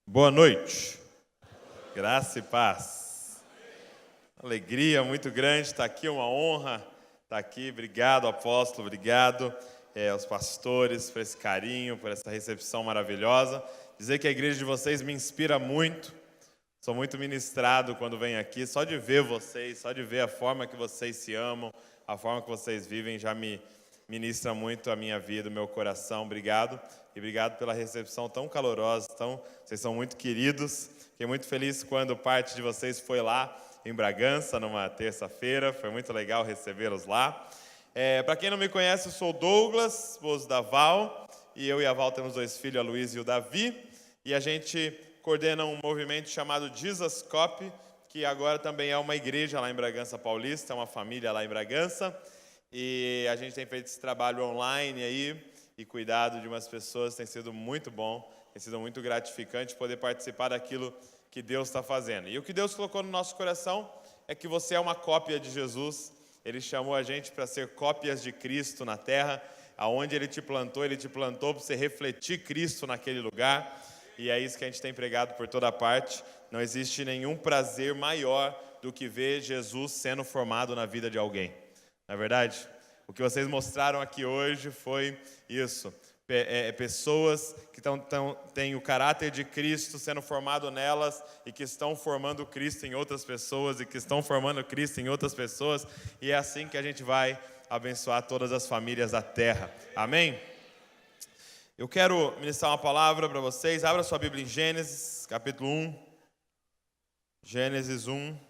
Boa noite, graça e paz. Alegria muito grande estar aqui, uma honra estar aqui. Obrigado, apóstolo, obrigado aos pastores por esse carinho, por essa recepção maravilhosa. Dizer que a igreja de vocês me inspira muito. Sou muito ministrado quando venho aqui, só de ver vocês, só de ver a forma que vocês se amam, a forma que vocês vivem já me ministra muito a minha vida, o meu coração. Obrigado. E obrigado pela recepção tão calorosa, vocês são muito queridos. Fiquei muito feliz quando parte de vocês foi lá em Bragança, numa terça-feira. Foi muito legal recebê-los lá. Para quem não me conhece, eu sou o Douglas, esposo da Val. E eu e a Val temos 2 filhos, a Luiz e o Davi. E a gente coordena um movimento chamado Jesus Cop, que agora também é uma igreja lá em Bragança Paulista, é uma família lá em Bragança. E a gente tem feito esse trabalho online aí, e cuidado de umas pessoas, tem sido muito bom, tem sido muito gratificante poder participar daquilo que Deus está fazendo. E o que Deus colocou no nosso coração é que você é uma cópia de Jesus. Ele chamou a gente para ser cópias de Cristo na terra. Aonde Ele te plantou para você refletir Cristo naquele lugar. E é isso que a gente tem pregado por toda parte. Não existe nenhum prazer maior do que ver Jesus sendo formado na vida de alguém. Não é verdade? O que vocês mostraram aqui hoje foi isso. Pessoas que têm o caráter de Cristo sendo formado nelas e que estão formando Cristo em outras pessoas e que estão formando Cristo em outras pessoas. E é assim que a gente vai abençoar todas as famílias da terra. Amém? Eu quero ministrar uma palavra para vocês. Abra sua Bíblia em Gênesis, capítulo 1. Gênesis 1.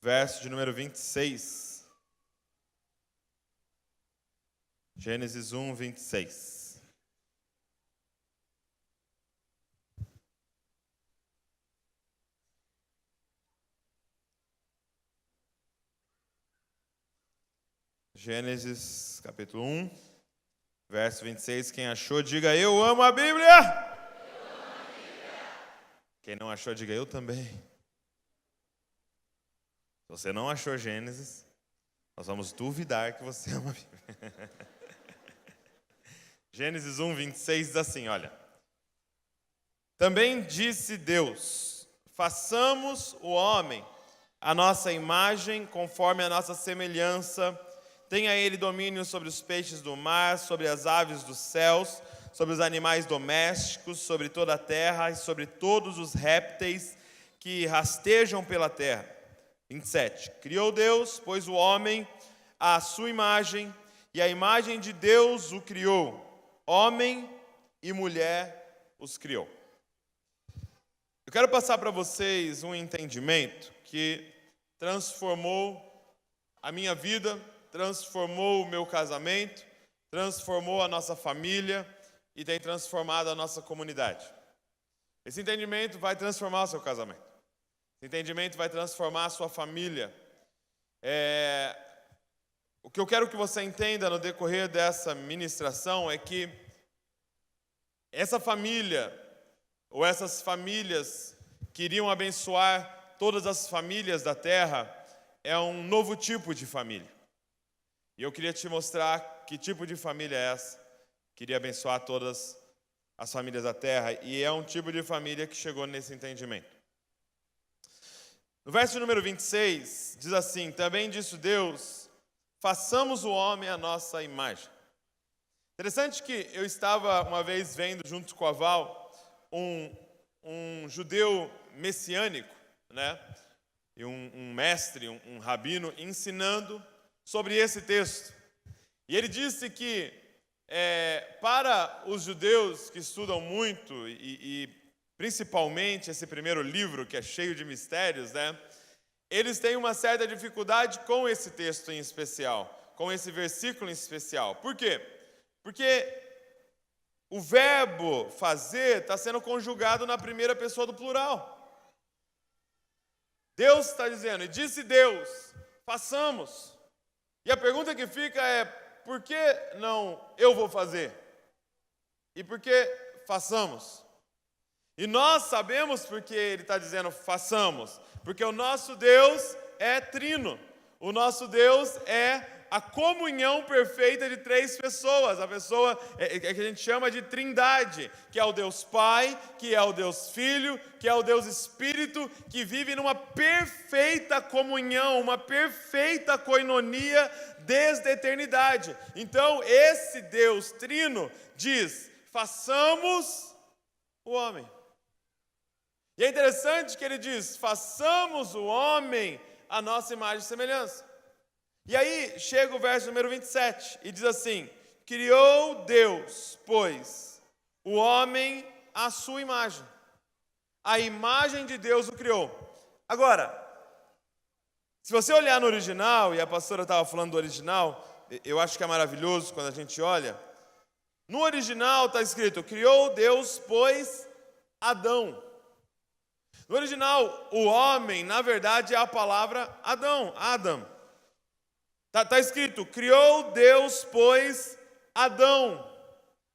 Verso de número 26. Gênesis 1, 26. Gênesis, capítulo 1, verso 26. Quem achou, diga: eu amo a Bíblia. Eu amo a Bíblia. Quem não achou, diga: eu também. Se você não achou Gênesis, nós vamos duvidar que você ama a Bíblia. Gênesis 1, 26 diz assim, olha. Também disse Deus: façamos o homem a nossa imagem, conforme a nossa semelhança. Tenha ele domínio sobre os peixes do mar, sobre as aves dos céus, sobre os animais domésticos, sobre toda a terra e sobre todos os répteis que rastejam pela terra. 27. Criou Deus, pois o homem à sua imagem, e a imagem de Deus o criou. Homem e mulher os criou. Eu quero passar para vocês um entendimento que transformou a minha vida, transformou o meu casamento, transformou a nossa família e tem transformado a nossa comunidade. Esse entendimento vai transformar o seu casamento. Esse entendimento vai transformar a sua família. O que eu quero que você entenda no decorrer dessa ministração é que essa família, ou essas famílias que iriam abençoar todas as famílias da terra, é um novo tipo de família. E eu queria te mostrar que tipo de família é essa. Queria abençoar todas as famílias da terra, e é um tipo de família que chegou nesse entendimento. No verso número 26, diz assim: também disse Deus, façamos o homem à nossa imagem. Interessante que eu estava uma vez vendo junto com a Val um judeu messiânico, né? E um mestre, um rabino, ensinando sobre esse texto. E ele disse que para os judeus que estudam muito e principalmente esse primeiro livro, que é cheio de mistérios, né? Eles têm uma certa dificuldade com esse texto em especial, com esse versículo em especial. Por quê? Porque o verbo fazer está sendo conjugado na primeira pessoa do plural. Deus está dizendo, e disse Deus, façamos. E a pergunta que fica é, por que não eu vou fazer? E por que façamos? E nós sabemos porque ele está dizendo façamos, porque o nosso Deus é trino, o nosso Deus é a comunhão perfeita de três pessoas, a pessoa que a gente chama de Trindade, que é o Deus Pai, que é o Deus Filho, que é o Deus Espírito, que vive numa perfeita comunhão, uma perfeita koinonia desde a eternidade. Então, esse Deus Trino diz: façamos o homem. E é interessante que ele diz: façamos o homem a nossa imagem e semelhança. E aí chega o verso número 27 e diz assim: criou Deus, pois, o homem à sua imagem. A imagem de Deus o criou. Agora, se você olhar no original, e a pastora estava falando do original, eu acho que é maravilhoso quando a gente olha. No original está escrito: criou Deus, pois, Adão. No original, o homem, na verdade, é a palavra Adão, Adam. Está escrito: criou Deus, pois, Adão,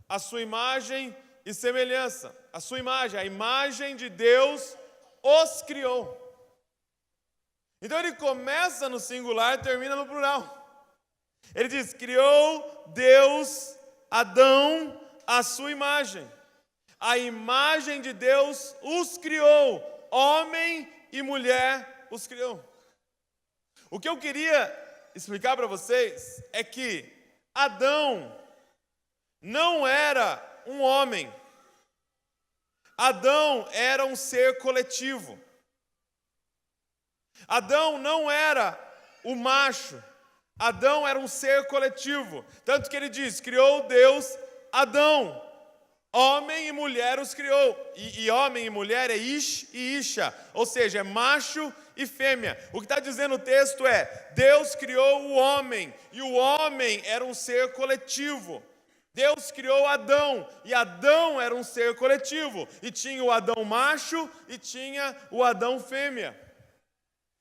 a sua imagem e semelhança. A sua imagem, a imagem de Deus os criou. Então ele começa no singular e termina no plural. Ele diz: criou Deus, Adão, a sua imagem. A imagem de Deus os criou. Homem e mulher os criou. O que eu queria explicar para vocês é que Adão não era um homem. Adão era um ser coletivo. Adão não era o macho. Adão era um ser coletivo. Tanto que ele diz: criou Deus Adão. Homem e mulher os criou. E homem e mulher é Ish e Isha, ou seja, é macho e fêmea. O que está dizendo o texto é: Deus criou o homem, e o homem era um ser coletivo. Deus criou Adão, e Adão era um ser coletivo. E tinha o Adão macho e tinha o Adão fêmea.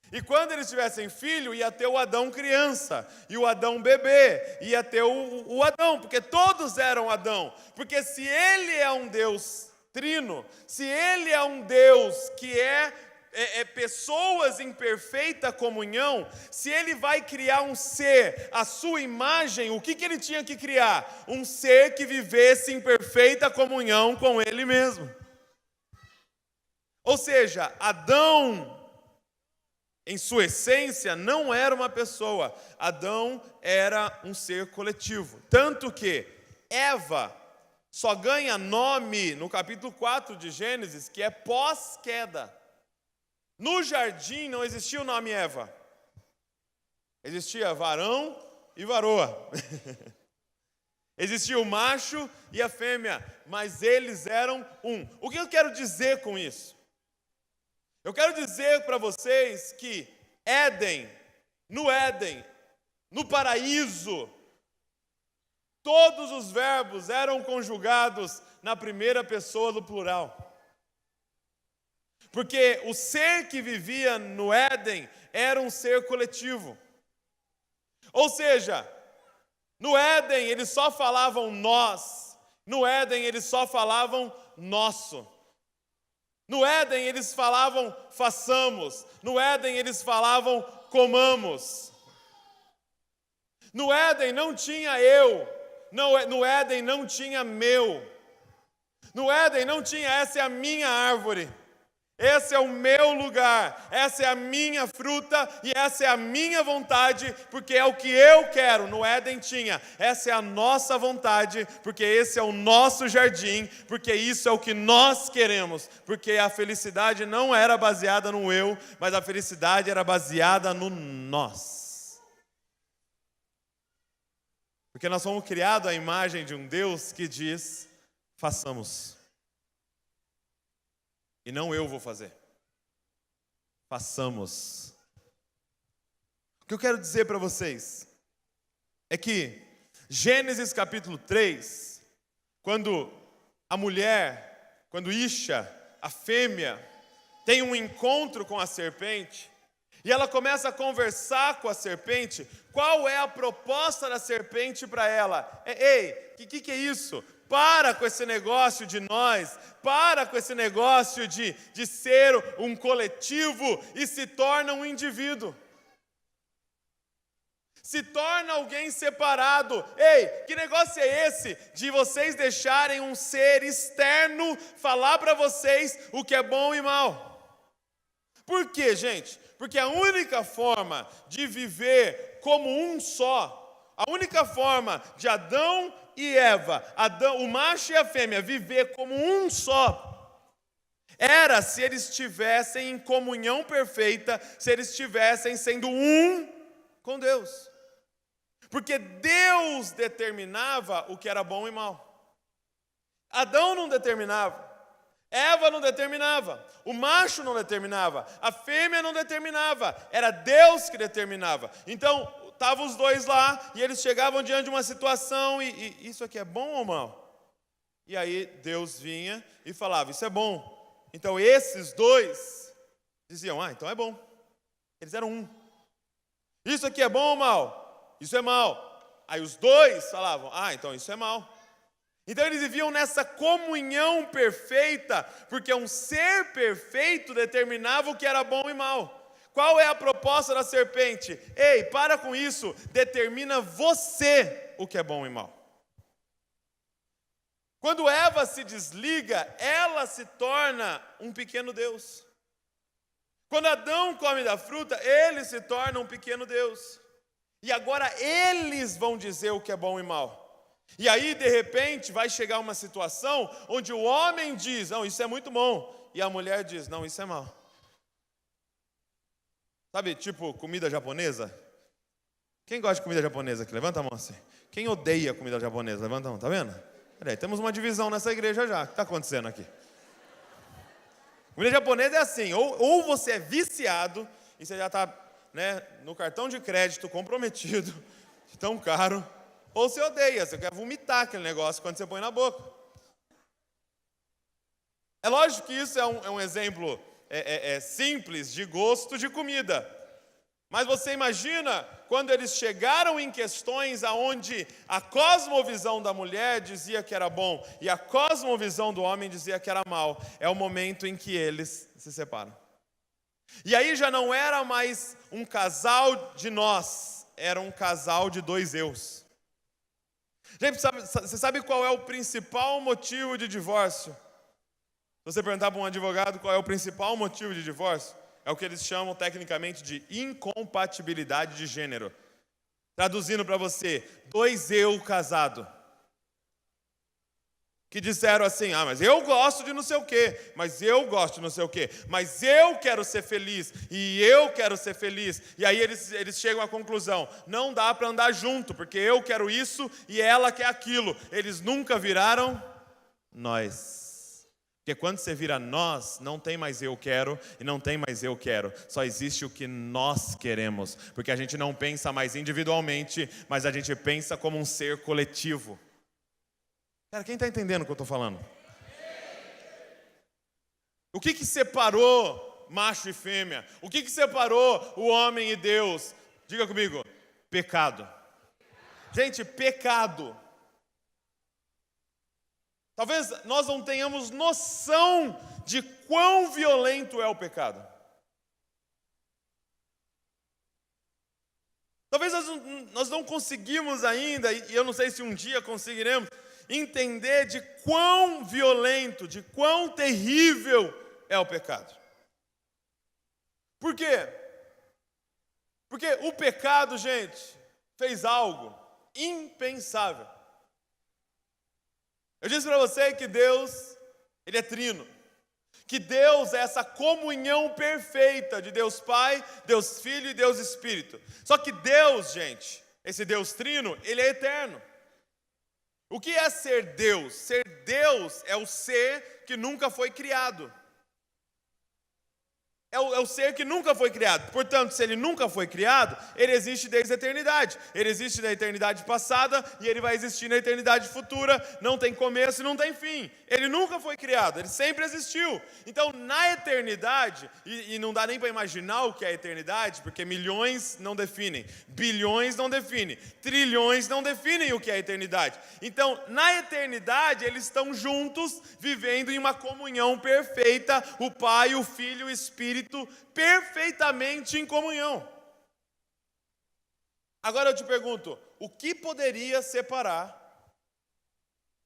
E quando eles tivessem filho, ia ter o Adão criança, e o Adão bebê, ia ter o Adão, porque todos eram Adão. Porque se ele é um Deus trino, se ele é um Deus que é pessoas em perfeita comunhão, se ele vai criar um ser à sua imagem, o que ele tinha que criar? Um ser que vivesse em perfeita comunhão com ele mesmo. Ou seja, Adão, em sua essência, não era uma pessoa. Adão era um ser coletivo. Tanto que Eva só ganha nome no capítulo 4 de Gênesis, que é pós-queda. No jardim não existia o nome Eva. Existia varão e varoa. Existia o macho e a fêmea, mas eles eram um. O que eu quero dizer com isso? Eu quero dizer para vocês que no Éden, no paraíso, todos os verbos eram conjugados na primeira pessoa do plural. Porque o ser que vivia no Éden era um ser coletivo. Ou seja, no Éden eles só falavam nós, no Éden eles só falavam nosso. No Éden eles falavam façamos, no Éden eles falavam comamos. No Éden não tinha eu, no Éden não tinha meu. No Éden não tinha essa é a minha árvore, esse é o meu lugar, essa é a minha fruta e essa é a minha vontade, porque é o que eu quero. No Éden tinha, essa é a nossa vontade, porque esse é o nosso jardim, porque isso é o que nós queremos, porque a felicidade não era baseada no eu, mas a felicidade era baseada no nós. Porque nós fomos criados à imagem de um Deus que diz: façamos. E não eu vou fazer. Façamos. O que eu quero dizer para vocês é que Gênesis capítulo 3, quando Isha, a fêmea, tem um encontro com a serpente, e ela começa a conversar com a serpente, qual é a proposta da serpente para ela? Ei, o que é isso? Para com esse negócio de nós, para com esse negócio de ser um coletivo e se torna um indivíduo. se torna alguém separado. Ei, que negócio é esse de vocês deixarem um ser externo falar para vocês o que é bom e mal? Por quê, gente? Porque a única forma de viver como um só, a única forma de Adão e Eva, o macho e a fêmea, viver como um só, era se eles estivessem em comunhão perfeita, se eles estivessem sendo um com Deus. Porque Deus determinava o que era bom e mal. Adão não determinava, Eva não determinava, o macho não determinava, a fêmea não determinava, era Deus que determinava. Então, estavam os dois lá, e eles chegavam diante de uma situação, e isso aqui é bom ou mal? E aí Deus vinha e falava, isso é bom. Então esses dois diziam, então é bom. Eles eram um. Isso aqui é bom ou mal? Isso é mal. Aí os dois falavam, então isso é mal. Então eles viviam nessa comunhão perfeita, porque um ser perfeito determinava o que era bom e mal. Qual é a proposta da serpente? Ei, para com isso, determina você o que é bom e mal. Quando Eva se desliga, ela se torna um pequeno Deus. Quando Adão come da fruta, ele se torna um pequeno Deus. E agora eles vão dizer o que é bom e mal. E aí, de repente, vai chegar uma situação onde o homem diz, não, isso é muito bom. E a mulher diz, não, isso é mal. Sabe, tipo comida japonesa? Quem gosta de comida japonesa aqui? Levanta a mão assim. Quem odeia comida japonesa? Levanta a mão, tá vendo? Peraí, temos uma divisão nessa igreja já. O que está acontecendo aqui? Comida japonesa é assim, ou você é viciado, e você já está no cartão de crédito comprometido, tão caro, ou você odeia, você quer vomitar aquele negócio quando você põe na boca. É lógico que isso é um exemplo simples de gosto de comida. Mas você imagina quando eles chegaram em questões aonde a cosmovisão da mulher dizia que era bom e a cosmovisão do homem dizia que era mal. É o momento em que eles se separam. E aí já não era mais um casal de nós, era um casal de dois eus. Gente, você sabe qual é o principal motivo de divórcio? Se você perguntar para um advogado qual é o principal motivo de divórcio, é o que eles chamam tecnicamente de incompatibilidade de gênero. Traduzindo para você, dois eu casado. Que disseram assim, mas eu gosto de não sei o quê, mas eu gosto de não sei o quê, mas eu quero ser feliz, e eu quero ser feliz. E aí eles chegam à conclusão, não dá para andar junto, porque eu quero isso e ela quer aquilo. Eles nunca viraram nós. Porque quando você vira nós, não tem mais eu quero e não tem mais eu quero. Só existe o que nós queremos. Porque a gente não pensa mais individualmente, mas a gente pensa como um ser coletivo. Cara, quem está entendendo o que eu estou falando? O que separou macho e fêmea? O que separou o homem e Deus? Diga comigo, pecado. Gente, pecado. Talvez nós não tenhamos noção de quão violento é o pecado. Talvez nós não conseguimos ainda, e eu não sei se um dia conseguiremos, entender de quão violento, de quão terrível é o pecado. Por quê? Porque o pecado, gente, fez algo impensável. Eu disse para você que Deus, Ele é trino. Que Deus é essa comunhão perfeita de Deus Pai, Deus Filho e Deus Espírito. Só que Deus, gente, esse Deus trino, Ele é eterno. O que é ser Deus? Ser Deus é o ser que nunca foi criado. É o ser que nunca foi criado. Portanto, se ele nunca foi criado, ele existe desde a eternidade. Ele existe na eternidade passada e ele vai existir na eternidade futura. Não tem começo e não tem fim. Ele nunca foi criado, ele sempre existiu. Então, na eternidade, e não dá nem para imaginar o que é a eternidade, porque milhões não definem, bilhões não definem, trilhões não definem o que é a eternidade. Então, na eternidade, eles estão juntos, vivendo em uma comunhão perfeita, o Pai, o Filho e o Espírito perfeitamente em comunhão. Agora eu te pergunto, o que poderia separar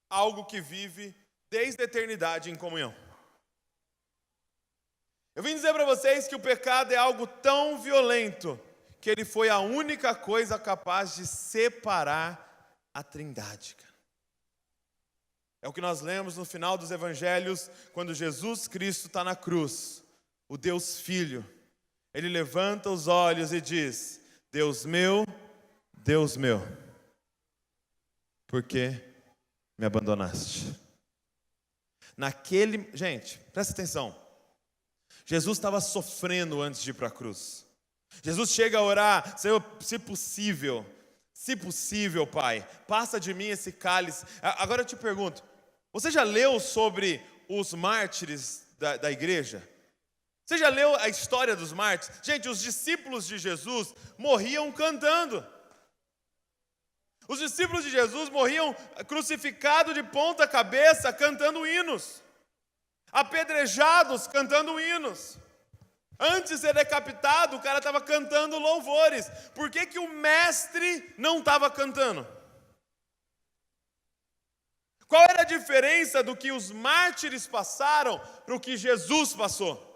algo que vive desde a eternidade em comunhão? Eu vim dizer para vocês que o pecado é algo tão violento que ele foi a única coisa capaz de separar a Trindade, cara. É o que nós lemos no final dos evangelhos, quando Jesus Cristo está na cruz, o Deus Filho. Ele levanta os olhos e diz: Deus meu, por que me abandonaste? Gente, presta atenção. Jesus estava sofrendo antes de ir para a cruz. Jesus chega a orar: Senhor, se possível, Pai, passa de mim esse cálice. Agora eu te pergunto, você já leu sobre os mártires da igreja? Você já leu a história dos mártires? Gente, os discípulos de Jesus morriam cantando. Os discípulos de Jesus morriam crucificados de ponta cabeça, cantando hinos. Apedrejados, cantando hinos. Antes de ser decapitado, o cara estava cantando louvores. Por que o mestre não estava cantando? Qual era a diferença do que os mártires passaram para o que Jesus passou?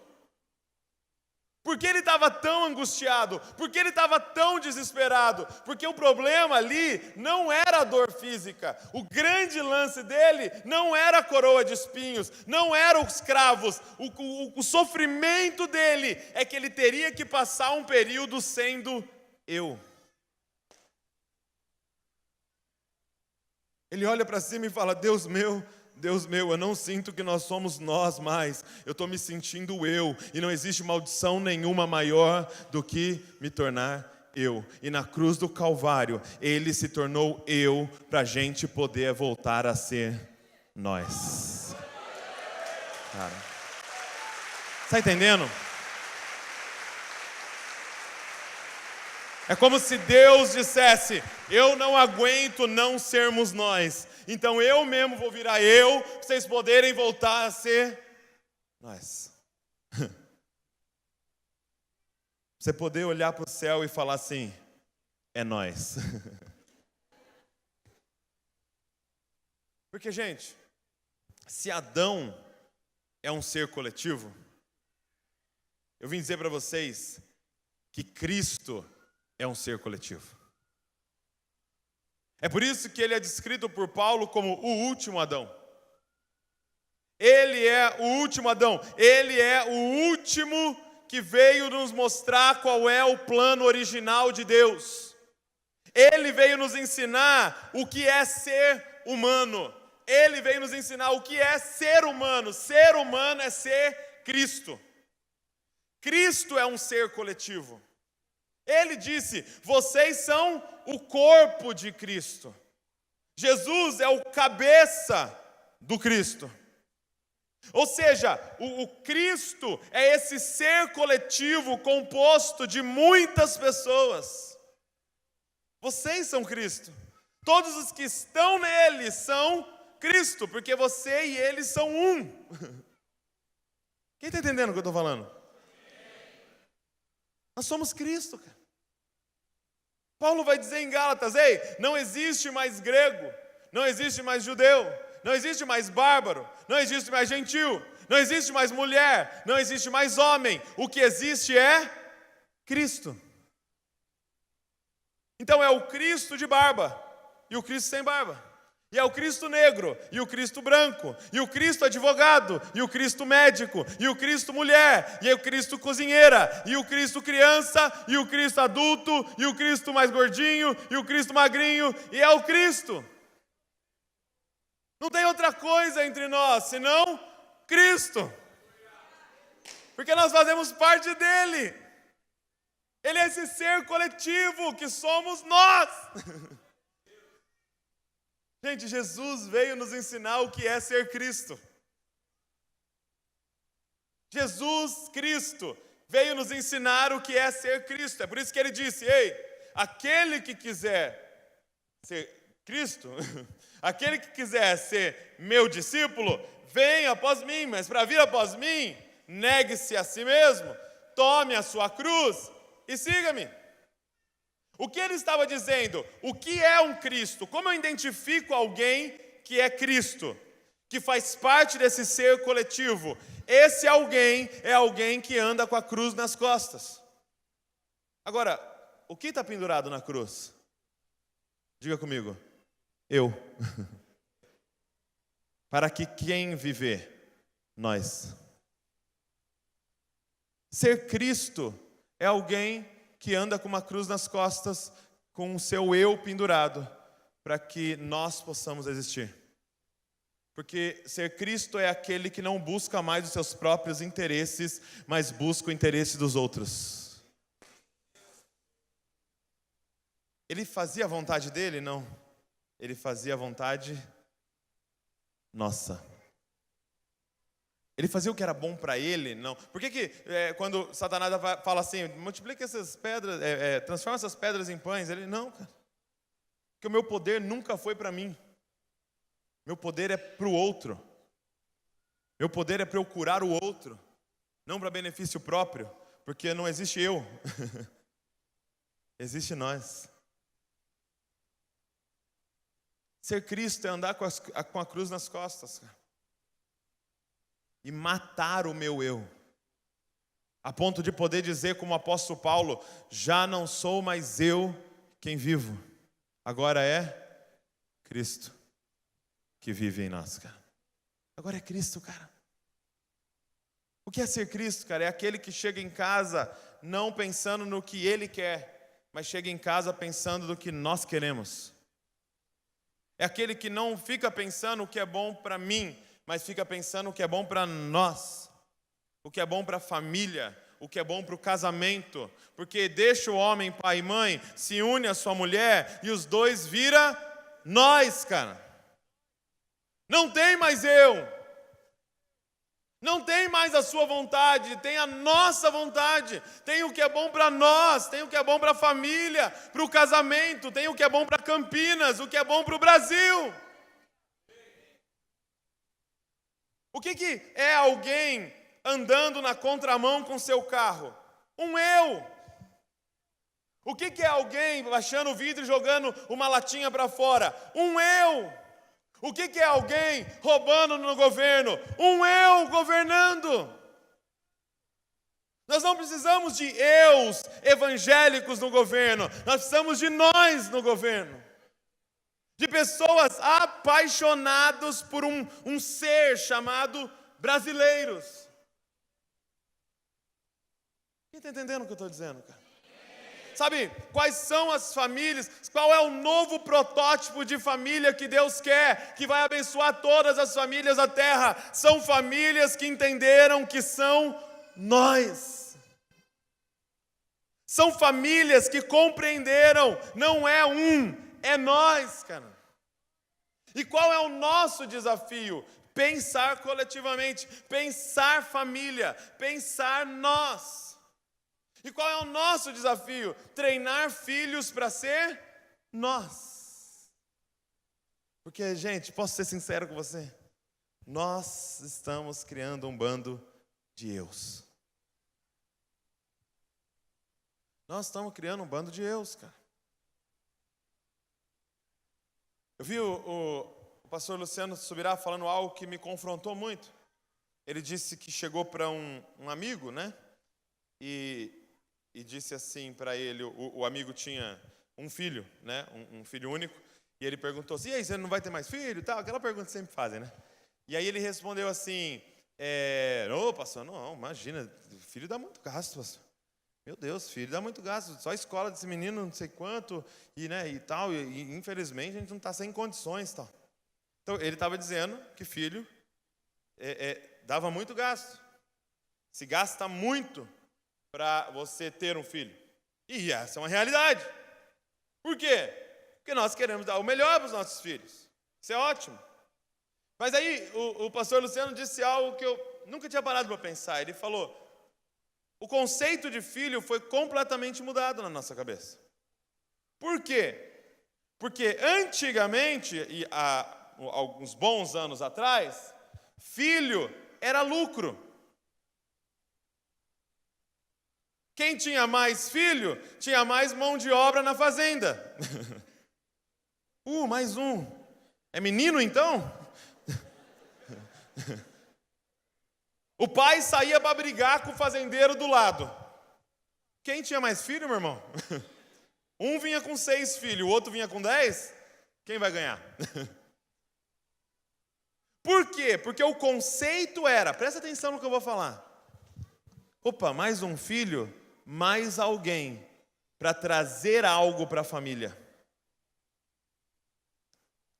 Por que ele estava tão angustiado? Por que ele estava tão desesperado? Porque o problema ali não era a dor física. O grande lance dele não era a coroa de espinhos, não eram os cravos. O sofrimento dele é que ele teria que passar um período sendo eu. Ele olha para cima e fala: Deus meu, eu não sinto que nós somos nós mais, eu estou me sentindo eu, e não existe maldição nenhuma maior do que me tornar eu. E na cruz do Calvário, Ele se tornou eu, para a gente poder voltar a ser nós. Cara, está entendendo? É como se Deus dissesse: eu não aguento não sermos nós, então eu mesmo vou virar eu, para vocês poderem voltar a ser nós. Você poder olhar para o céu e falar assim: é nós. Porque, gente, se Adão é um ser coletivo, eu vim dizer para vocês que Cristo é um ser coletivo. É por isso que ele é descrito por Paulo como o último Adão. Ele é o último Adão. Ele é o último que veio nos mostrar qual é o plano original de Deus. Ele veio nos ensinar o que é ser humano. Ele veio nos ensinar o que é ser humano. Ser humano é ser Cristo. Cristo é um ser coletivo. Ele disse: vocês são o corpo de Cristo. Jesus é o cabeça do Cristo. Ou seja, o Cristo é esse ser coletivo composto de muitas pessoas. Vocês são Cristo. Todos os que estão nele são Cristo, porque você e ele são um. Quem está entendendo o que eu estou falando? Nós somos Cristo, cara. Paulo vai dizer em Gálatas: ei, não existe mais grego, não existe mais judeu, não existe mais bárbaro, não existe mais gentil, não existe mais mulher, não existe mais homem. O que existe é Cristo. Então é o Cristo de barba e o Cristo sem barba. E é o Cristo negro, e o Cristo branco, e o Cristo advogado, e o Cristo médico, e o Cristo mulher, e o Cristo cozinheira, e o Cristo criança, e o Cristo adulto, e o Cristo mais gordinho, e o Cristo magrinho, e é o Cristo. Não tem outra coisa entre nós, senão Cristo. Porque nós fazemos parte dele. Ele é esse ser coletivo que somos nós. Gente, Jesus veio nos ensinar o que é ser Cristo. Jesus Cristo veio nos ensinar o que é ser Cristo. É por isso que ele disse: ei, aquele que quiser ser Cristo, aquele que quiser ser meu discípulo, venha após mim. Mas para vir após mim, negue-se a si mesmo, tome a sua cruz e siga-me. O que ele estava dizendo? O que é um Cristo? Como eu identifico alguém que é Cristo, que faz parte desse ser coletivo? Esse alguém é alguém que anda com a cruz nas costas. Agora, o que está pendurado na cruz? Diga comigo. Eu. Para que quem viver? Nós. Ser Cristo é alguém que anda com uma cruz nas costas, com o seu eu pendurado, para que nós possamos existir. Porque ser Cristo é aquele que não busca mais os seus próprios interesses, mas busca o interesse dos outros. Ele fazia a vontade dele? Não. Ele fazia a vontade nossa. Ele fazia o que era bom para ele? Não. Por que quando Satanás fala assim, multiplica essas pedras, transforma essas pedras em pães? Ele, não, cara. Porque o meu poder nunca foi para mim. Meu poder é para o outro. Meu poder é para eu curar o outro. Não para benefício próprio. Porque não existe eu. Existe nós. Ser Cristo é andar com a cruz nas costas, cara. E matar o meu eu. A ponto de poder dizer como o apóstolo Paulo, já não sou mais eu quem vivo. Agora é Cristo que vive em nós, cara. Agora é Cristo, cara. O que é ser Cristo, cara? É aquele que chega em casa não pensando no que ele quer, mas chega em casa pensando no que nós queremos. É aquele que não fica pensando o que é bom para mim, mas fica pensando o que é bom para nós, o que é bom para a família, o que é bom para o casamento, porque deixa o homem, pai e mãe, se une à sua mulher e os dois vira nós, cara. Não tem mais eu, não tem mais a sua vontade, tem a nossa vontade, tem o que é bom para nós, tem o que é bom para a família, para o casamento, tem o que é bom para Campinas, o que é bom para o Brasil. O que é alguém andando na contramão com seu carro? Um eu. O que é alguém baixando o vidro e jogando uma latinha para fora? Um eu. O que é alguém roubando no governo? Um eu governando. Nós não precisamos de eus evangélicos no governo, nós precisamos de nós no governo. De pessoas apaixonadas por um ser chamado brasileiros. Quem está entendendo o que eu estou dizendo, cara? Sabe, quais são as famílias, qual é o novo protótipo de família que Deus quer, que vai abençoar todas as famílias da terra? São famílias que entenderam que são nós. São famílias que compreenderam, não é é nós, cara. E qual é o nosso desafio? Pensar coletivamente, pensar família, pensar nós. E qual é o nosso desafio? Treinar filhos para ser nós. Porque, gente, posso ser sincero com você? Nós estamos criando um bando de eus. Nós estamos criando um bando de eus, cara. Eu vi o pastor Luciano Subirá falando algo que me confrontou muito. Ele disse que chegou para um amigo, né? E disse assim para ele, o amigo tinha um filho, né? Um filho único. E ele perguntou assim, e aí, você não vai ter mais filho? Tal, aquela pergunta que sempre fazem, né? E aí ele respondeu assim, ô pastor, não, imagina, filho dá muito gasto, pastor. Meu Deus, filho, dá muito gasto, só a escola desse menino, não sei quanto, e tal, e infelizmente a gente não está sem condições, tal. Então, ele estava dizendo que filho dava muito gasto. Se gasta muito para você ter um filho. E essa é uma realidade. Por quê? Porque nós queremos dar o melhor para os nossos filhos. Isso é ótimo. Mas aí, o pastor Luciano disse algo que eu nunca tinha parado para pensar. Ele falou, o conceito de filho foi completamente mudado na nossa cabeça. Por quê? Porque antigamente, e há alguns bons anos atrás, filho era lucro. Quem tinha mais filho, tinha mais mão de obra na fazenda. Mais um. É menino então? O pai saía para brigar com o fazendeiro do lado. Quem tinha mais filho, meu irmão? Um vinha com 6 filhos, o outro vinha com 10. Quem vai ganhar? Por quê? Porque o conceito era, presta atenção no que eu vou falar. Mais um filho, mais alguém para trazer algo para a família.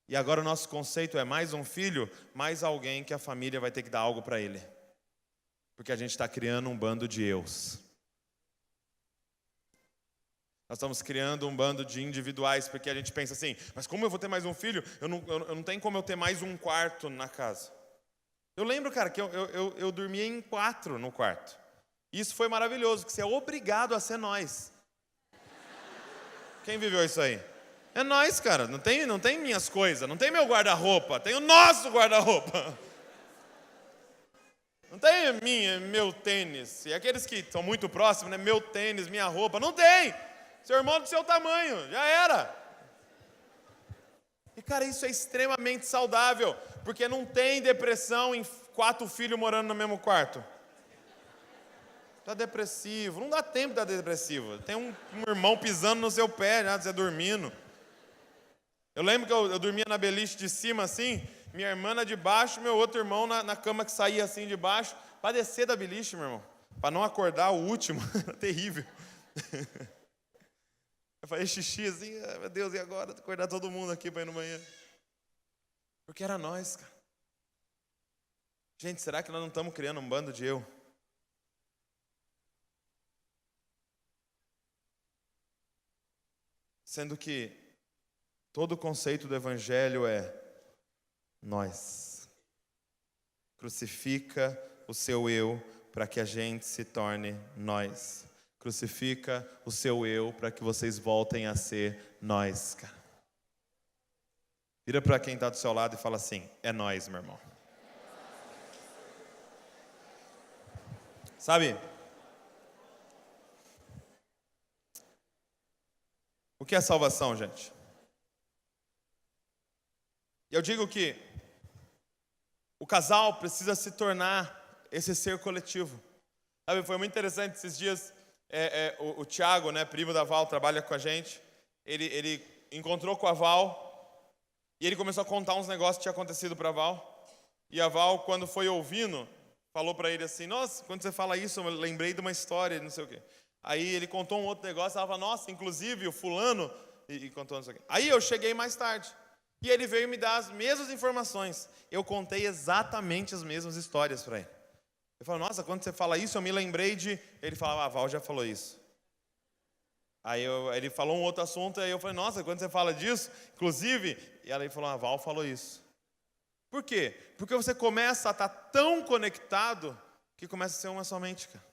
E agora o nosso conceito é mais um filho, mais alguém que a família vai ter que dar algo para ele. Porque a gente está criando um bando de eus. Nós estamos criando um bando de individuais, porque a gente pensa assim, mas como eu vou ter mais um filho? Eu não tenho como eu ter mais um quarto na casa. Eu lembro, cara, que eu dormia em 4 no quarto. Isso foi maravilhoso, que você é obrigado a ser nós. Quem viveu isso aí? É nós, cara, não tem minhas coisas, não tem meu guarda-roupa, tem o nosso guarda-roupa. Não tem meu tênis. E aqueles que são muito próximos, né? Meu tênis, minha roupa, não tem. Seu irmão do seu tamanho, já era. E cara, isso é extremamente saudável, porque não tem depressão em 4 filhos morando no mesmo quarto. Tá depressivo, não dá tempo de dar depressivo. Tem um irmão pisando no seu pé, já você dormindo. Eu lembro que eu dormia na beliche de cima assim, minha irmã na de baixo, meu outro irmão na cama que saía assim de baixo, para descer da beliche, meu irmão, para não acordar o último, terrível. Eu falei xixi assim, meu Deus, e agora? Acordar todo mundo aqui para ir no banheiro. Porque era nós, cara. Gente, será que nós não estamos criando um bando de eu? Sendo que todo o conceito do evangelho é nós. Crucifica o seu eu para que a gente se torne nós. Crucifica o seu eu para que vocês voltem a ser nós, cara. Vira para quem está do seu lado e fala assim, é nós, meu irmão. Sabe? O que é salvação, gente? Eu digo que o casal precisa se tornar esse ser coletivo. Sabe, foi muito interessante esses dias, o Thiago, né, primo da Val, trabalha com a gente, ele encontrou com a Val e ele começou a contar uns negócios que tinha acontecido para a Val. E a Val, quando foi ouvindo, falou para ele assim, nossa, quando você fala isso, eu lembrei de uma história, não sei o quê. Aí ele contou um outro negócio, ela falou, nossa, inclusive o fulano, e contou não sei o quê. Aí eu cheguei mais tarde, e ele veio me dar as mesmas informações. Eu contei exatamente as mesmas histórias para ele. Eu falei, nossa, quando você fala isso, eu me lembrei de... Ele falava, a Val já falou isso. Aí ele falou um outro assunto, aí eu falei, nossa, quando você fala disso, inclusive... E ela falou, a Val falou isso. Por quê? Porque você começa a estar tão conectado que começa a ser uma só mente, cara.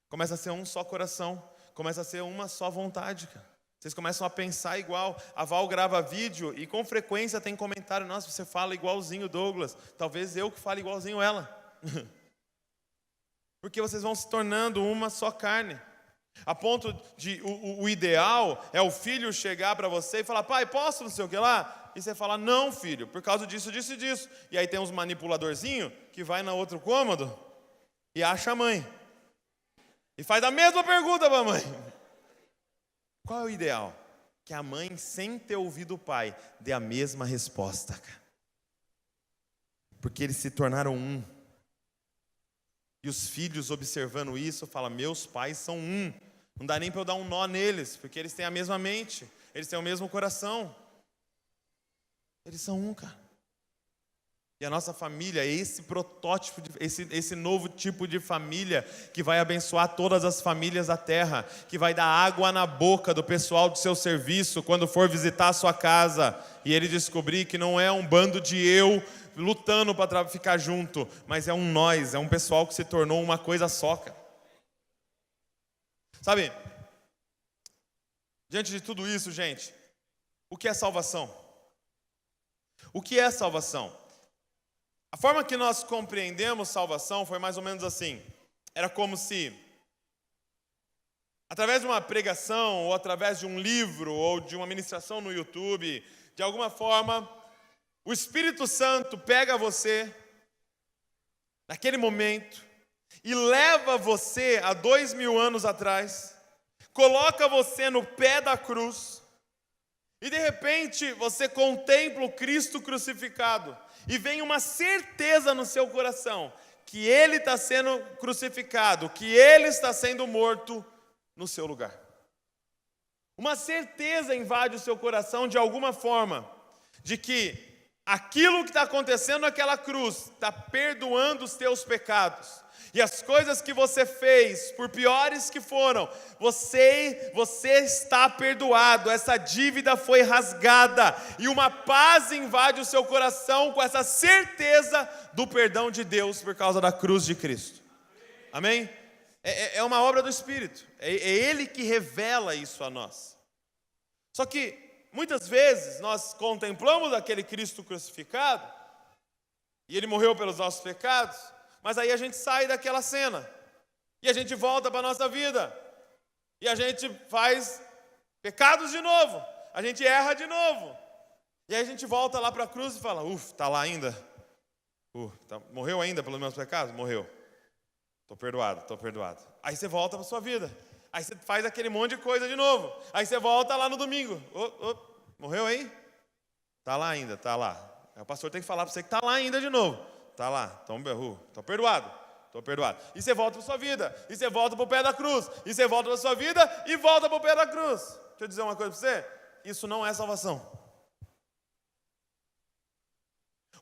Começa a ser um só coração. Começa a ser uma só vontade, cara. Vocês começam a pensar igual. A Val grava vídeo e com frequência tem comentário, nossa, você fala igualzinho Douglas. Talvez eu que fale igualzinho ela. Porque vocês vão se tornando uma só carne. A ponto de o ideal é o filho chegar para você e falar, pai, posso não sei o que lá? E você fala, não, filho, por causa disso, disso e disso. E aí tem uns manipuladorzinhos que vai no outro cômodo e acha a mãe. E faz a mesma pergunta para a mãe. Qual é o ideal? Que a mãe, sem ter ouvido o pai, dê a mesma resposta, cara. Porque eles se tornaram um. E os filhos observando isso, falam, meus pais são um. Não dá nem para eu dar um nó neles, porque eles têm a mesma mente, eles têm o mesmo coração. Eles são um, cara. E a nossa família é esse protótipo, esse novo tipo de família que vai abençoar todas as famílias da terra, que vai dar água na boca do pessoal do seu serviço quando for visitar a sua casa e ele descobrir que não é um bando de eu lutando para ficar junto, mas é um nós, é um pessoal que se tornou uma coisa só, cara. Sabe, diante de tudo isso, gente, o que é salvação? O que é salvação? A forma que nós compreendemos salvação foi mais ou menos assim. Era como se Através de uma pregação, ou através de um livro, ou de uma ministração no YouTube, de alguma forma, o Espírito Santo pega você, naquele momento, e leva você a 2000 anos atrás, coloca você no pé da cruz, e de repente você contempla o Cristo crucificado, e vem uma certeza no seu coração, que Ele está sendo crucificado, que Ele está sendo morto no seu lugar. Uma certeza invade o seu coração de alguma forma, de que aquilo que está acontecendo naquela cruz está perdoando os teus pecados. E as coisas que você fez, por piores que foram, você está perdoado. Essa dívida foi rasgada. E uma paz invade o seu coração com essa certeza do perdão de Deus por causa da cruz de Cristo. Amém? É uma obra do Espírito. É Ele que revela isso a nós. Só que muitas vezes nós contemplamos aquele Cristo crucificado, e Ele morreu pelos nossos pecados, mas aí a gente sai daquela cena, e a gente volta para a nossa vida, e a gente faz pecados de novo, a gente erra de novo, e aí a gente volta lá para a cruz e fala, está lá ainda? Morreu ainda pelos meus pecados? Morreu. Estou perdoado. Aí você volta para a sua vida. Aí você faz aquele monte de coisa de novo. Aí você volta lá no domingo. Morreu aí? Está lá ainda, está lá. Aí o pastor tem que falar para você que está lá ainda de novo. Está lá, estou perdoado. E você volta para a sua vida. E você volta para o pé da cruz. E você volta para a sua vida e volta para o pé da cruz. Deixa eu dizer uma coisa para você. Isso não é salvação.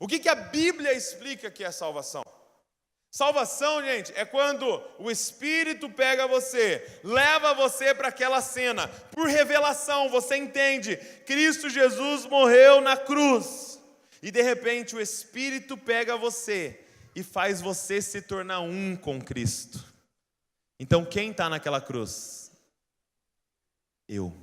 O que a Bíblia explica que é salvação? Salvação, gente, é quando o Espírito pega você, leva você para aquela cena. Por revelação, você entende, Cristo Jesus morreu na cruz. E de repente o Espírito pega você e faz você se tornar um com Cristo. Então quem está naquela cruz? Eu.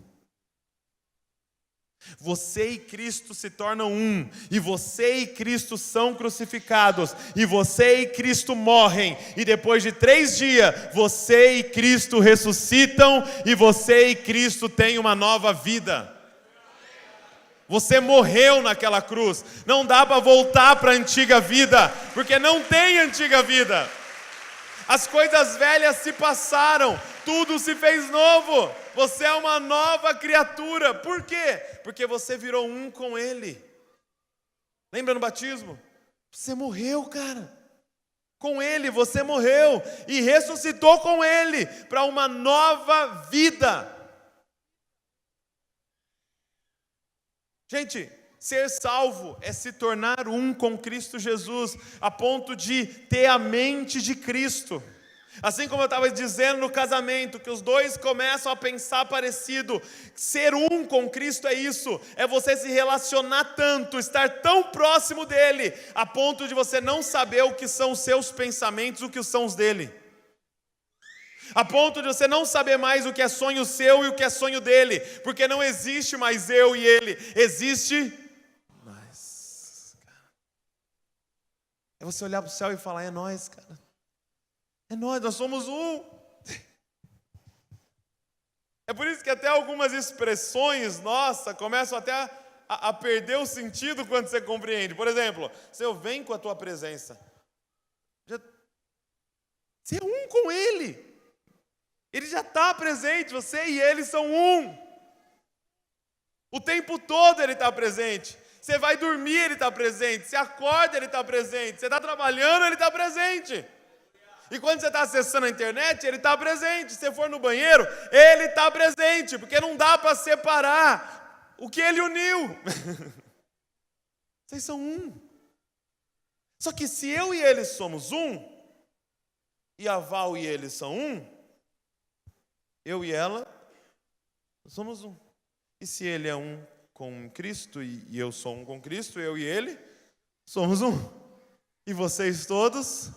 Você e Cristo se tornam um, e você e Cristo são crucificados, e você e Cristo morrem, e depois de 3 dias, você e Cristo ressuscitam, e você e Cristo têm uma nova vida. Você morreu naquela cruz, não dá para voltar para a antiga vida, porque não tem antiga vida. As coisas velhas se passaram, tudo se fez novo. Você é uma nova criatura. Por quê? Porque você virou um com Ele. Lembra no batismo? Você morreu, cara. Com Ele você morreu e ressuscitou com Ele para uma nova vida. Gente, ser salvo é se tornar um com Cristo Jesus, a ponto de ter a mente de Cristo. Assim como eu estava dizendo no casamento, que os dois começam a pensar parecido. Ser um com Cristo é isso, é você se relacionar tanto, estar tão próximo dEle, a ponto de você não saber o que são os seus pensamentos, o que são os dEle. A ponto de você não saber mais o que é sonho seu e o que é sonho dEle, porque não existe mais eu e Ele, existe mais. É você olhar para o céu e falar, é nós, cara. É nós somos um. É por isso que até algumas expressões nossas começam até a perder o sentido quando você compreende. Por exemplo, se eu venho com a tua presença, você é um com Ele. Ele já está presente, você e Ele são um. O tempo todo Ele está presente. Você vai dormir, Ele está presente. Você acorda, Ele está presente. Você está trabalhando, Ele está presente. E quando você está acessando a internet, Ele está presente. Se você for no banheiro, Ele está presente. Porque não dá para separar o que Ele uniu. Vocês são um. Só que se eu e Ele somos um, e a Val e Ele são um, eu e ela somos um. E se Ele é um com Cristo e eu sou um com Cristo, eu e Ele somos um. E vocês todos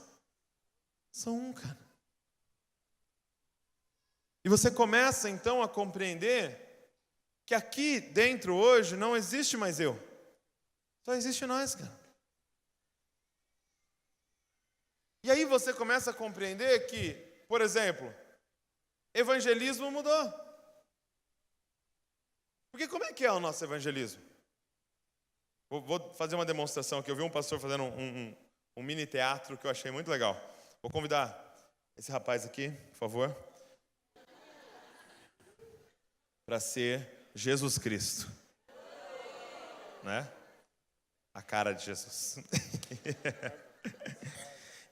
são um, cara. E você começa então a compreender que aqui dentro hoje não existe mais eu. Só existe nós, cara. E aí você começa a compreender que, por exemplo, evangelismo mudou. Porque como é que é o nosso evangelismo? Vou fazer uma demonstração aqui. Eu vi um pastor fazendo um mini teatro que eu achei muito legal. Vou convidar esse rapaz aqui, por favor, para ser Jesus Cristo, né? A cara de Jesus.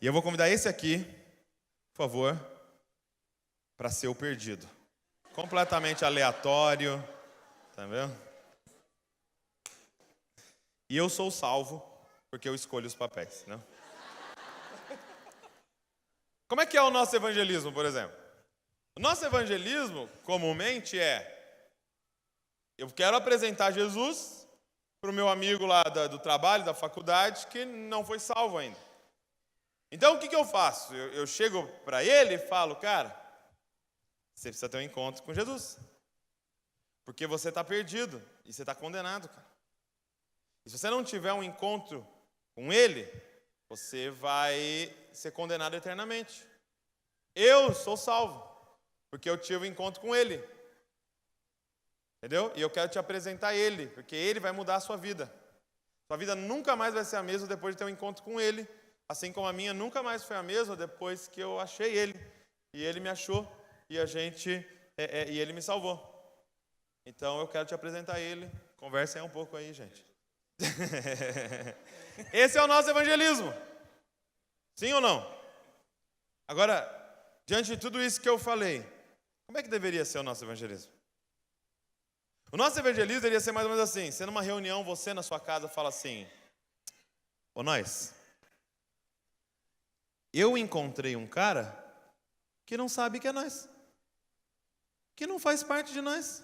E eu vou convidar esse aqui, por favor, para ser o perdido. Completamente aleatório, tá vendo? E eu sou salvo, porque eu escolho os papéis, né? Como é que é o nosso evangelismo, por exemplo? O nosso evangelismo, comumente, eu quero apresentar Jesus para o meu amigo lá do trabalho, da faculdade, que não foi salvo ainda. Então, o que eu faço? Eu chego para ele e falo, cara, você precisa ter um encontro com Jesus. Porque você está perdido e você está condenado, cara. E se você não tiver um encontro com ele, você vai ser condenado eternamente. Eu sou salvo, porque eu tive um encontro com ele. Entendeu? E eu quero te apresentar ele, porque ele vai mudar a sua vida. Sua vida nunca mais vai ser a mesma depois de ter um encontro com ele, assim como a minha nunca mais foi a mesma depois que eu achei ele. E ele me achou, e e ele me salvou. Então eu quero te apresentar ele. Conversem um pouco aí, gente. Esse é o nosso evangelismo. Sim ou não? Agora, diante de tudo isso que eu falei, como é que deveria ser o nosso evangelismo? O nosso evangelismo deveria ser mais ou menos assim. Você numa reunião, você na sua casa fala assim: ô nós, eu encontrei um cara que não sabe que é nós, que não faz parte de nós.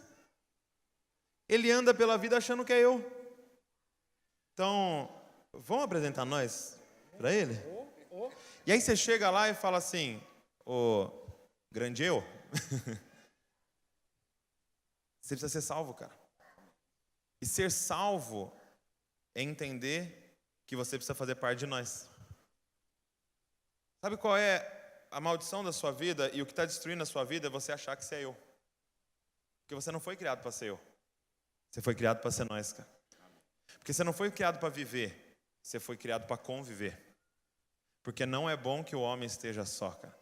Ele anda pela vida achando que é eu. Então, vamos apresentar nós para ele? E aí você chega lá e fala assim: ô, grande eu, você precisa ser salvo, cara. E ser salvo é entender que você precisa fazer parte de nós. Sabe qual é a maldição da sua vida e o que está destruindo a sua vida? É você achar que você é eu. Porque você não foi criado para ser eu. Você foi criado para ser nós, cara. Porque você não foi criado para viver, você foi criado para conviver. Porque não é bom que o homem esteja só, cara,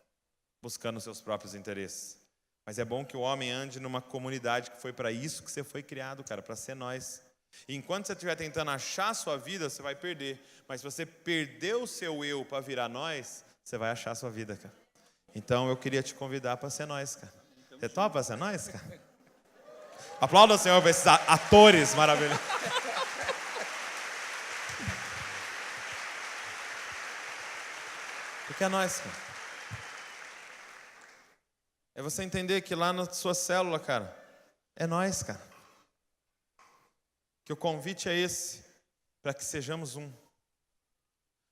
buscando os seus próprios interesses. Mas é bom que o homem ande numa comunidade, que foi para isso que você foi criado, cara, para ser nós. E enquanto você estiver tentando achar a sua vida, você vai perder. Mas se você perder o seu eu para virar nós, você vai achar a sua vida, cara. Então eu queria te convidar para ser nós, cara. Você topa para ser nós, cara? Aplauda o Senhor para esses atores maravilhosos. O que é nós, cara? É você entender que lá na sua célula, cara, é nós, cara. Que o convite é esse, para que sejamos um.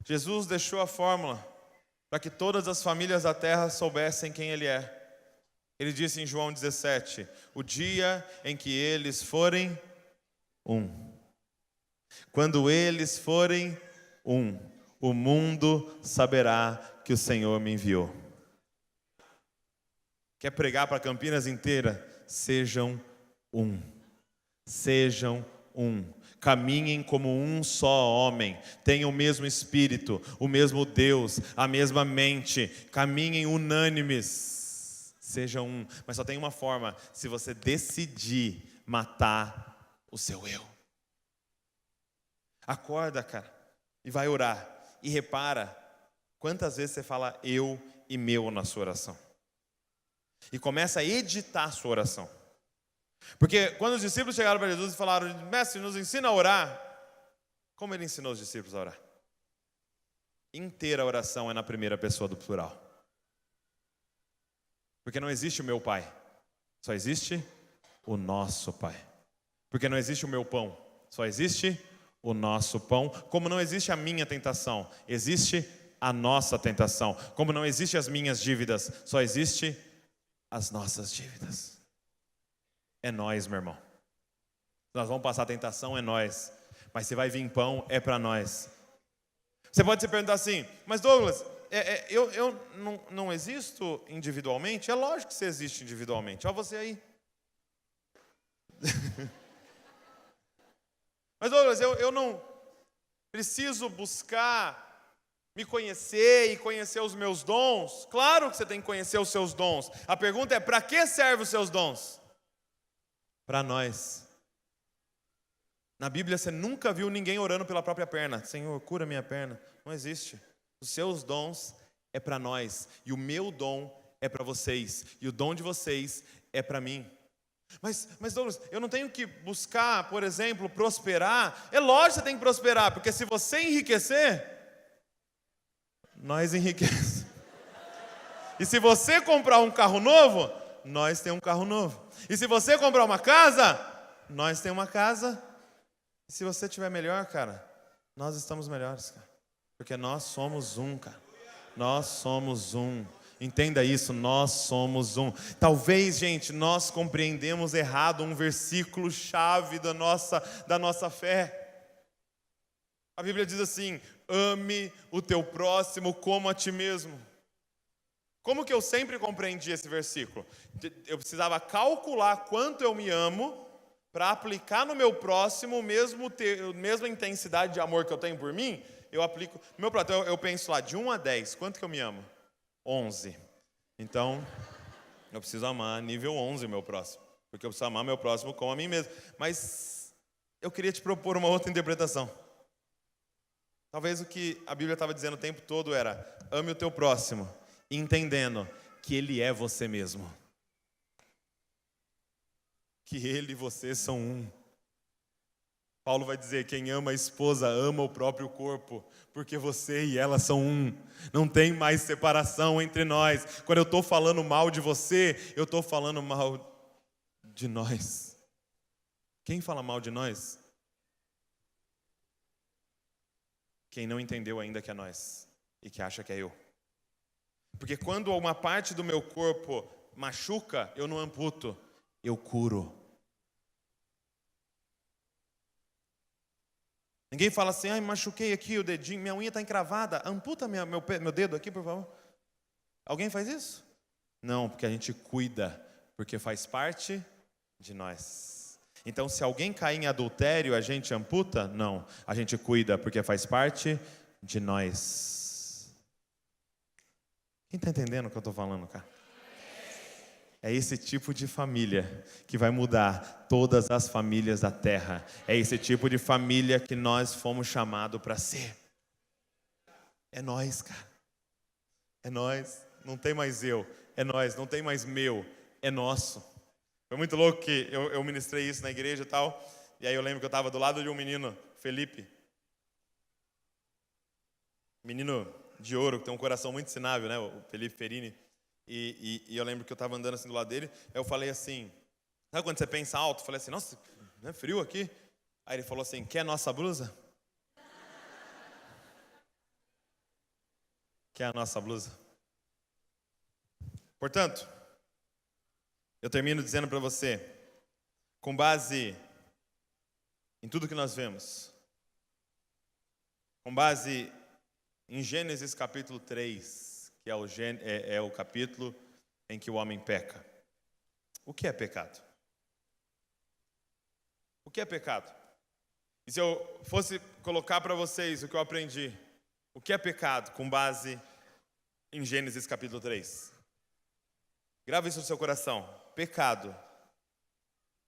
Jesus deixou a fórmula para que todas as famílias da terra soubessem quem Ele é. Ele disse em João 17, o dia em que eles forem um. Quando eles forem um, o mundo saberá que o Senhor me enviou. Quer pregar para Campinas inteira? Sejam um. Sejam um. Caminhem como um só homem. Tenham o mesmo espírito, o mesmo Deus, a mesma mente. Caminhem unânimes. Sejam um. Mas só tem uma forma: se você decidir matar o seu eu. Acorda, cara, e vai orar. E repara quantas vezes você fala eu e meu na sua oração. E começa a editar a sua oração. Porque quando os discípulos chegaram para Jesus e falaram: mestre, nos ensina a orar. Como ele ensinou os discípulos a orar? Inteira a oração é na primeira pessoa do plural. Porque não existe o meu pai, só existe o nosso pai. Porque não existe o meu pão, só existe o nosso pão. Como não existe a minha tentação, existe a nossa tentação. Como não existe as minhas dívidas, só existe as nossas dívidas. É nós, meu irmão. Nós vamos passar a tentação, é nós. Mas se vai vir pão, é para nós. Você pode se perguntar assim: mas Douglas, eu não existo individualmente? É lógico que você existe individualmente. Olha você aí. Mas, Douglas, eu não preciso buscar me conhecer e conhecer os meus dons. Claro que você tem que conhecer os seus dons. A pergunta é, para que servem os seus dons? Para nós. Na Bíblia você nunca viu ninguém orando pela própria perna. Senhor, cura minha perna. Não existe. Os seus dons é para nós. E o meu dom é para vocês. E o dom de vocês é para mim. Mas Douglas, eu não tenho que buscar, por exemplo, prosperar. É lógico que você tem que prosperar, porque se você enriquecer, nós enriquecemos. E se você comprar um carro novo, nós temos um carro novo. E se você comprar uma casa, nós temos uma casa. E se você estiver melhor, cara, nós estamos melhores, cara. Porque nós somos um, cara. Nós somos um. Entenda isso, nós somos um. Talvez, gente, nós compreendemos errado um versículo chave da nossa fé. A Bíblia diz assim: ame o teu próximo como a ti mesmo. Como que eu sempre compreendi esse versículo? Eu precisava calcular quanto eu me amo para aplicar no meu próximo a mesma intensidade de amor que eu tenho por mim. Eu aplico no meu próximo. Eu penso lá, de 1 a 10, quanto que eu me amo? 11. Então, eu preciso amar nível 11 o meu próximo. Porque eu preciso amar meu próximo como a mim mesmo. Mas eu queria te propor uma outra interpretação. Talvez o que a Bíblia estava dizendo o tempo todo era: ame o teu próximo, entendendo que ele é você mesmo. Que ele e você são um. Paulo vai dizer: quem ama a esposa ama o próprio corpo, porque você e ela são um. Não tem mais separação entre nós. Quando eu estou falando mal de você, eu estou falando mal de nós. Quem fala mal de nós? Quem não entendeu ainda que é nós e que acha que é eu. Porque quando uma parte do meu corpo machuca, eu não amputo, eu curo. Ninguém fala assim: ai, machuquei aqui o dedinho, minha unha está encravada, amputa meu dedo aqui, por favor. Alguém faz isso? Não, porque a gente cuida, porque faz parte de nós. Então, se alguém cair em adultério, a gente amputa? Não, a gente cuida, porque faz parte de nós. Quem está entendendo o que eu estou falando, cara? É esse tipo de família que vai mudar todas as famílias da terra. É esse tipo de família que nós fomos chamados para ser. É nós, cara. É nós. Não tem mais eu. É nós. Não tem mais meu. É nosso. Foi muito louco que eu ministrei isso na igreja e tal. E aí eu lembro que eu estava do lado de um menino, Felipe. Menino de ouro, que tem um coração muito ensinável, né? O Felipe Ferini. E eu lembro que eu estava andando assim do lado dele. Aí eu falei assim: sabe quando você pensa alto? Eu falei assim: nossa, não é frio aqui? Aí ele falou assim: quer nossa blusa? Quer a nossa blusa? Portanto, eu termino dizendo para você, com base em tudo que nós vemos, com base em Gênesis capítulo 3, que é o capítulo em que o homem peca. O que é pecado? O que é pecado? E se eu fosse colocar para vocês o que eu aprendi, o que é pecado, com base em Gênesis capítulo 3? Grava isso no seu coração. Pecado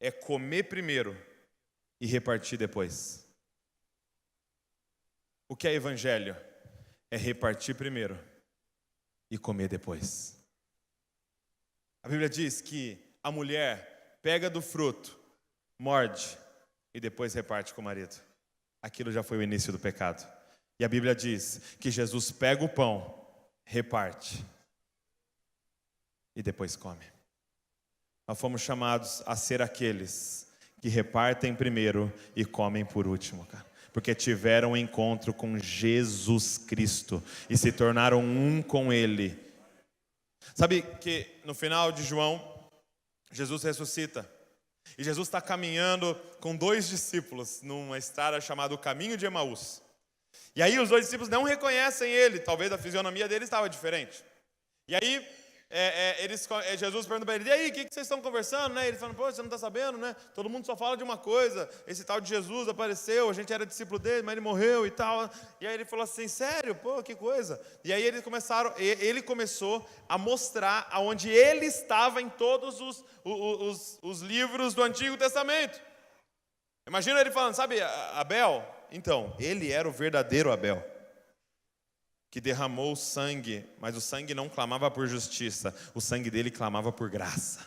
é comer primeiro e repartir depois. O que é evangelho? É repartir primeiro e comer depois. A Bíblia diz que a mulher pega do fruto, morde e depois reparte com o marido. Aquilo já foi o início do pecado. E a Bíblia diz que Jesus pega o pão, reparte e depois come. Nós fomos chamados a ser aqueles que repartem primeiro e comem por último, cara. Porque tiveram um encontro com Jesus Cristo e se tornaram um com Ele. Sabe que no final de João, Jesus ressuscita. E Jesus está caminhando com 2 discípulos numa estrada chamada o Caminho de Emaús. E aí os dois discípulos não reconhecem ele, talvez a fisionomia dele estava diferente. E aí Jesus pergunta para ele: e aí, o que vocês estão conversando? Né? Eles falam: pô, você não está sabendo, né? Todo mundo só fala de uma coisa, esse tal de Jesus apareceu, a gente era discípulo dele, mas ele morreu e tal. E aí ele falou assim: sério? Pô, que coisa. E aí ele começou a mostrar aonde ele estava em todos os livros do Antigo Testamento. Imagina ele falando: sabe Abel? Então, ele era o verdadeiro Abel, que derramou o sangue, mas o sangue não clamava por justiça, o sangue dele clamava por graça.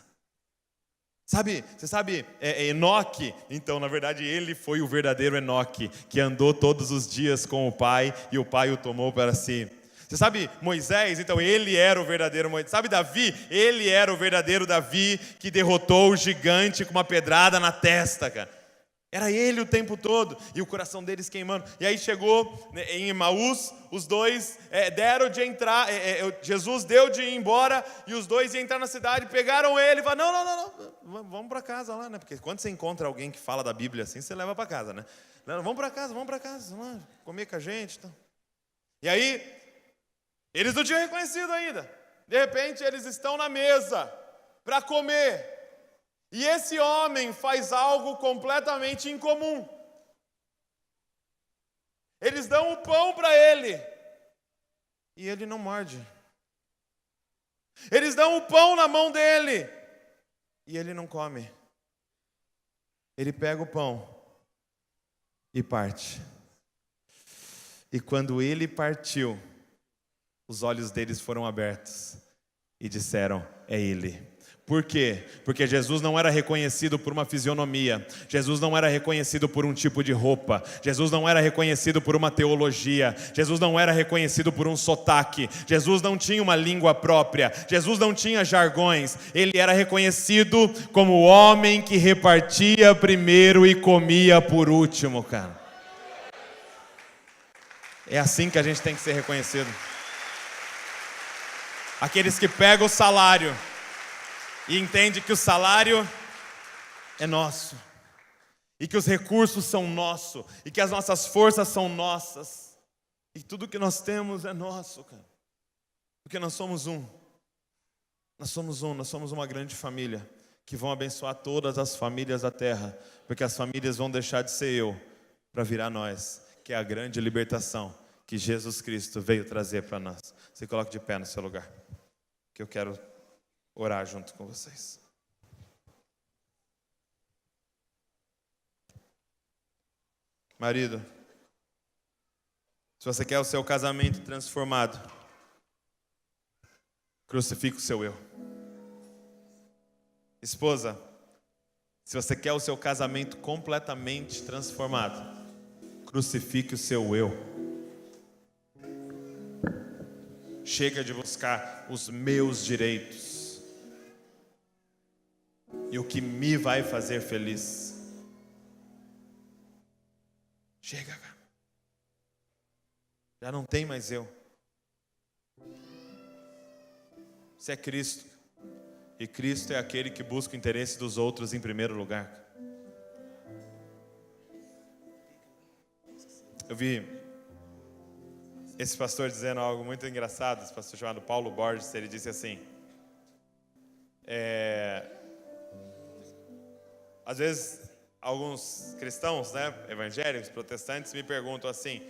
Você sabe Enoque? Então, na verdade, ele foi o verdadeiro Enoque, que andou todos os dias com o Pai, e o Pai o tomou para si. Você sabe Moisés? Então, ele era o verdadeiro Moisés. Sabe Davi? Ele era o verdadeiro Davi, que derrotou o gigante com uma pedrada na testa, cara. Era ele o tempo todo, e o coração deles queimando. E aí chegou em Emaús, os dois deram de entrar, Jesus deu de ir embora, e os dois iam entrar na cidade, pegaram ele e falaram: não, vamos para casa lá, né? Porque quando você encontra alguém que fala da Bíblia assim, você leva para casa, né? Não, vamos para casa, vamos lá, comer com a gente. Então. E aí, eles não tinham reconhecido ainda. De repente, eles estão na mesa para comer. E esse homem faz algo completamente incomum. Eles dão o pão para ele, e ele não morde. Eles dão o pão na mão dele, e ele não come. Ele pega o pão e parte. E quando ele partiu, os olhos deles foram abertos e disseram: é ele. Por quê? Porque Jesus não era reconhecido por uma fisionomia, Jesus não era reconhecido por um tipo de roupa, Jesus não era reconhecido por uma teologia, Jesus não era reconhecido por um sotaque, Jesus não tinha uma língua própria, Jesus não tinha jargões, ele era reconhecido como o homem que repartia primeiro e comia por último, cara. É assim que a gente tem que ser reconhecido. Aqueles que pegam o salário e entende que o salário é nosso, e que os recursos são nossos, e que as nossas forças são nossas, e tudo que nós temos é nosso, cara. Porque nós somos nós somos uma grande família, que vão abençoar todas as famílias da terra, porque as famílias vão deixar de ser eu, para virar nós, que é a grande libertação que Jesus Cristo veio trazer para nós. Se coloque de pé no seu lugar, que eu quero orar junto com vocês. Marido, se você quer o seu casamento transformado, crucifique o seu eu. Esposa, se você quer o seu casamento completamente transformado, crucifique o seu eu. Chega de buscar os meus direitos e o que me vai fazer feliz. Chega, cara. Já não tem mais eu. Você é Cristo. E Cristo é aquele que busca o interesse dos outros em primeiro lugar. Eu vi esse pastor dizendo algo muito engraçado. Esse pastor chamado Paulo Borges, ele disse assim: às vezes, alguns cristãos, né, evangélicos, protestantes, me perguntam assim: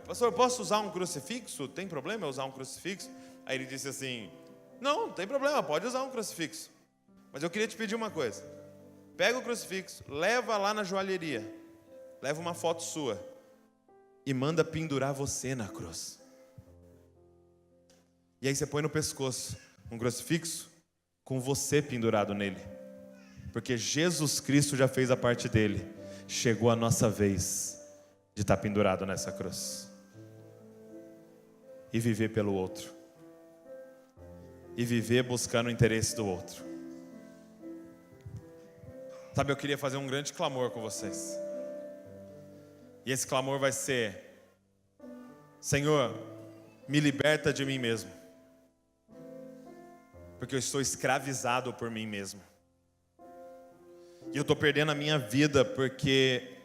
pastor, eu posso usar um crucifixo? Tem problema eu usar um crucifixo? Aí ele disse assim: não tem problema, pode usar um crucifixo. Mas eu queria te pedir uma coisa. Pega o crucifixo, leva lá na joalheria, leva uma foto sua e manda pendurar você na cruz. E aí você põe no pescoço um crucifixo com você pendurado nele. Porque Jesus Cristo já fez a parte dele. Chegou a nossa vez de estar pendurado nessa cruz. E viver pelo outro. E viver buscando o interesse do outro. Sabe, eu queria fazer um grande clamor com vocês. E esse clamor vai ser: Senhor, me liberta de mim mesmo. Porque eu estou escravizado por mim mesmo. E eu estou perdendo a minha vida porque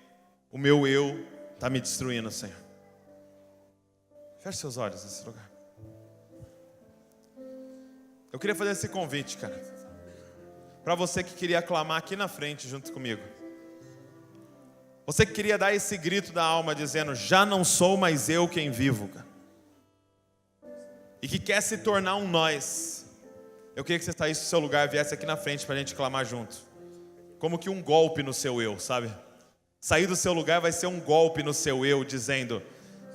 o meu eu está me destruindo, Senhor. Feche seus olhos nesse lugar. Eu queria fazer esse convite, cara, para você que queria clamar aqui na frente junto comigo. Você que queria dar esse grito da alma dizendo: já não sou mais eu quem vivo, cara. E que quer se tornar um nós. Eu queria que você saísse do seu lugar e viesse aqui na frente para a gente clamar junto. Como que um golpe no seu eu, sabe? Sair do seu lugar vai ser um golpe no seu eu, dizendo: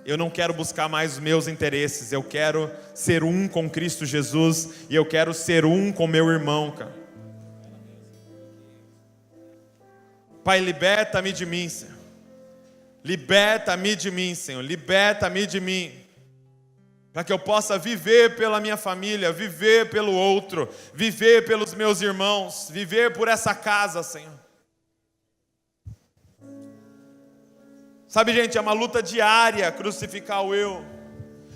eu não quero buscar mais os meus interesses, eu quero ser um com Cristo Jesus, e eu quero ser um com meu irmão, cara. Pai, liberta-me de mim, Senhor. Liberta-me de mim, Senhor. Liberta-me de mim. Para que eu possa viver pela minha família, viver pelo outro, viver pelos meus irmãos, viver por essa casa, Senhor. Sabe, gente, é uma luta diária crucificar o eu.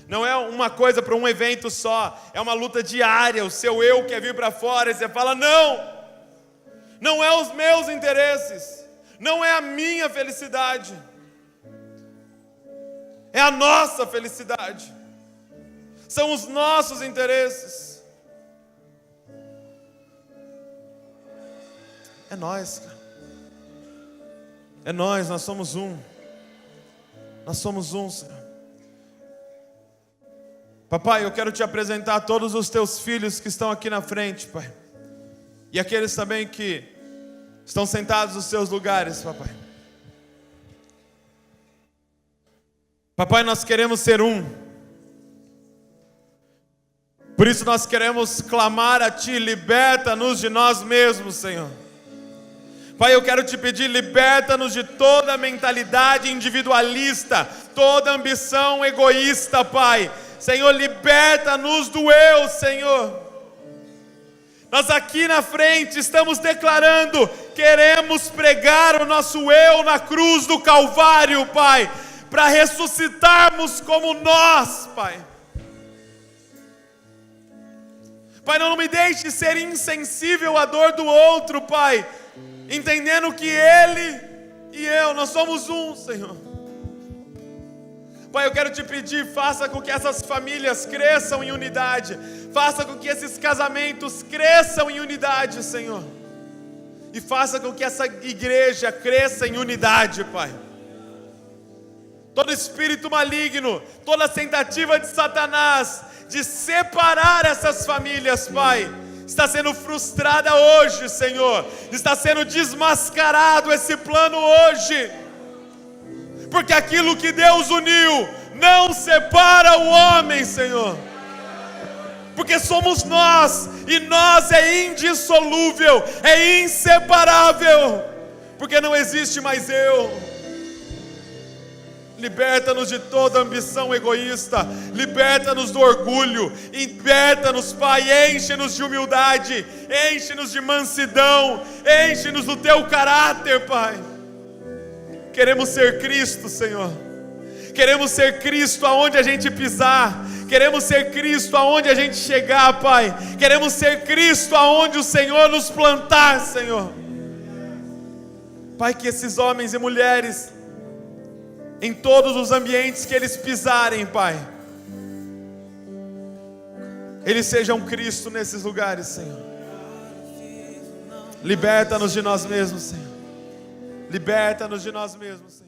Não é uma coisa para um evento só, é uma luta diária. O seu eu quer vir para fora e você fala: não é os meus interesses, não é a minha felicidade, é a nossa felicidade. São os nossos interesses. É nós, cara. É nós somos um. Nós somos um, Senhor. Papai, eu quero te apresentar todos os teus filhos que estão aqui na frente, Pai. E aqueles também que estão sentados nos seus lugares, Papai. Papai, nós queremos ser um. Por isso nós queremos clamar a Ti: liberta-nos de nós mesmos, Senhor. Pai, eu quero te pedir: liberta-nos de toda mentalidade individualista, toda ambição egoísta, Pai. Senhor, liberta-nos do eu, Senhor. Nós aqui na frente estamos declarando: queremos pregar o nosso eu na cruz do Calvário, Pai, para ressuscitarmos como nós, Pai. Pai, não me deixe ser insensível à dor do outro, Pai, entendendo que ele e eu, nós somos um, Senhor. Pai, eu quero te pedir: faça com que essas famílias cresçam em unidade, faça com que esses casamentos cresçam em unidade, Senhor, e faça com que essa igreja cresça em unidade, Pai. Todo espírito maligno, toda tentativa de Satanás de separar essas famílias, Pai, está sendo frustrada hoje, Senhor. Está sendo desmascarado esse plano hoje, porque aquilo que Deus uniu não separa o homem, Senhor, porque somos nós, e nós é indissolúvel, é inseparável, porque não existe mais eu. Liberta-nos de toda ambição egoísta, liberta-nos do orgulho, liberta-nos, Pai, enche-nos de humildade, enche-nos de mansidão, enche-nos do Teu caráter, Pai. Queremos ser Cristo, Senhor, queremos ser Cristo aonde a gente pisar, queremos ser Cristo aonde a gente chegar, Pai, queremos ser Cristo aonde o Senhor nos plantar, Senhor. Pai, que esses homens e mulheres, em todos os ambientes que eles pisarem, Pai, eles sejam Cristo nesses lugares, Senhor. Liberta-nos de nós mesmos, Senhor. Liberta-nos de nós mesmos, Senhor.